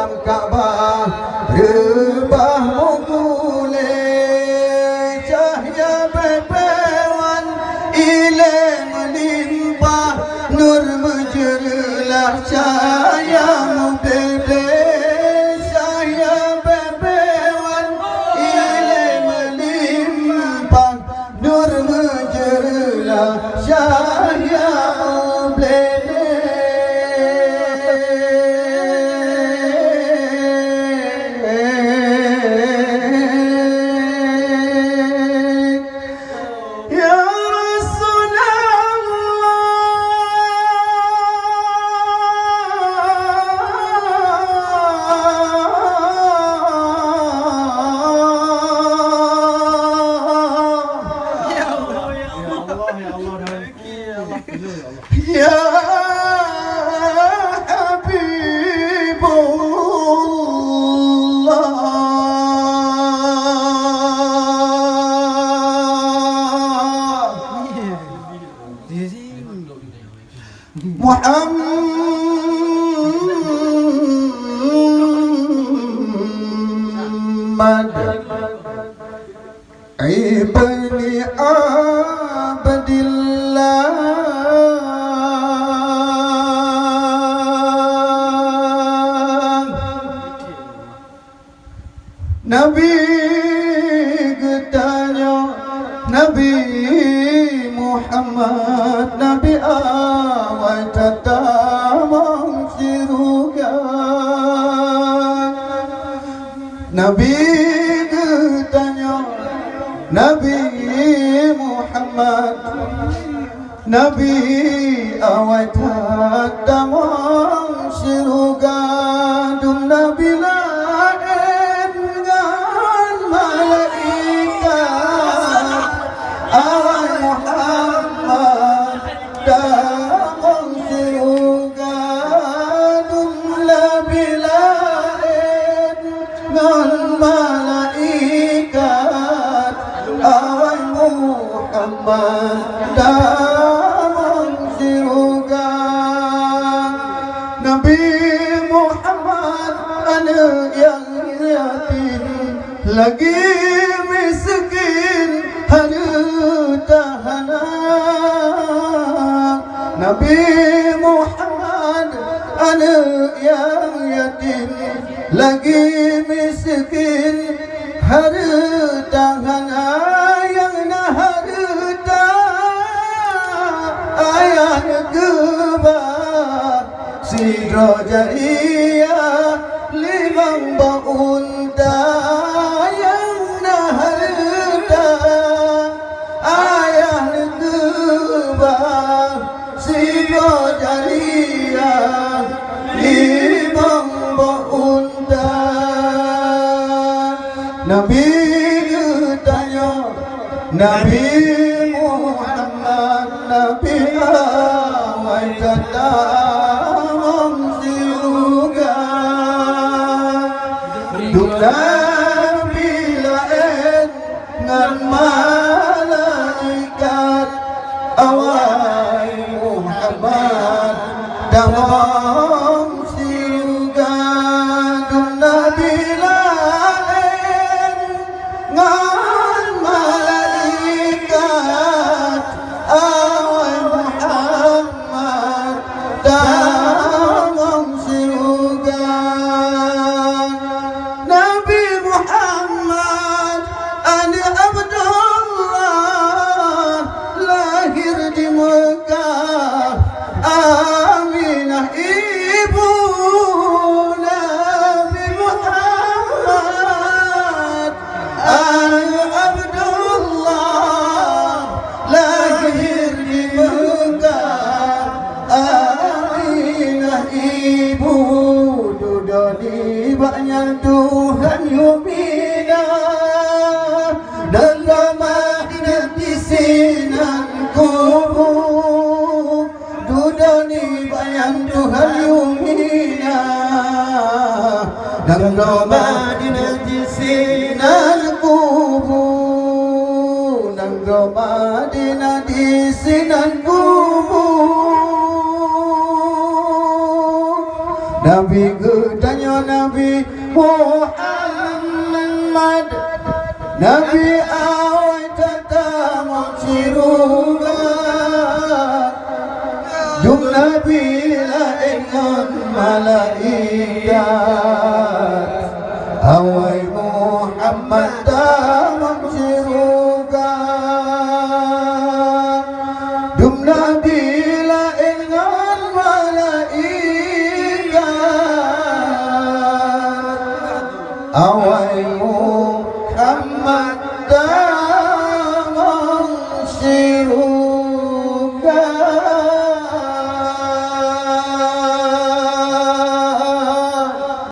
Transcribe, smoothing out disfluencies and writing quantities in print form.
dalam Ka'bah rebah mukule cahaya bebewan ilmu melimpah nur menjerlah cahaya mubebe cahaya bebewan ilmu melimpah nur menjerlah cahaya mubebe. Ya Habibullah Muhammad ibni Abdillah Nabi getanya Nabi Muhammad Nabi awal tatamang siruga Nabi getanya Nabi Muhammad Nabi awal tatamang siruga dum Nabi Nabi Muhammad anak yang yatim lagi miskin hanya tahanan Nabi Muhammad anak yang yatim lagi miskin hanya tahanan yang naharta ayat kebar sidra jariyah limang baunta yang naharta ayat kebar sidra jariyah limang baunta Nabi tanya Nabi Muhammad Nabi awal tatamang siruga Nabi lain ngan malaikat awal Muhammad damang siruga Nabi lain ngan malaikat awal Muhammad damang siruga Nabi Muhammad anak Abdullah lahir di Mekah Aminah ibu Nabi Muhammad anak Abdullah lahir di Mekah Aminah ibu dudani banyak Tuhan yumina dan ramah di sinan kubur dudani banyak Tuhan yumina dan ramah di sinan kubur dan ramah di sinan kubur Nabi gedanya Punya Nabi Muhammad Nabi awal tata maksiruba Jum Nabi la ingat malaikat Awal Muhammad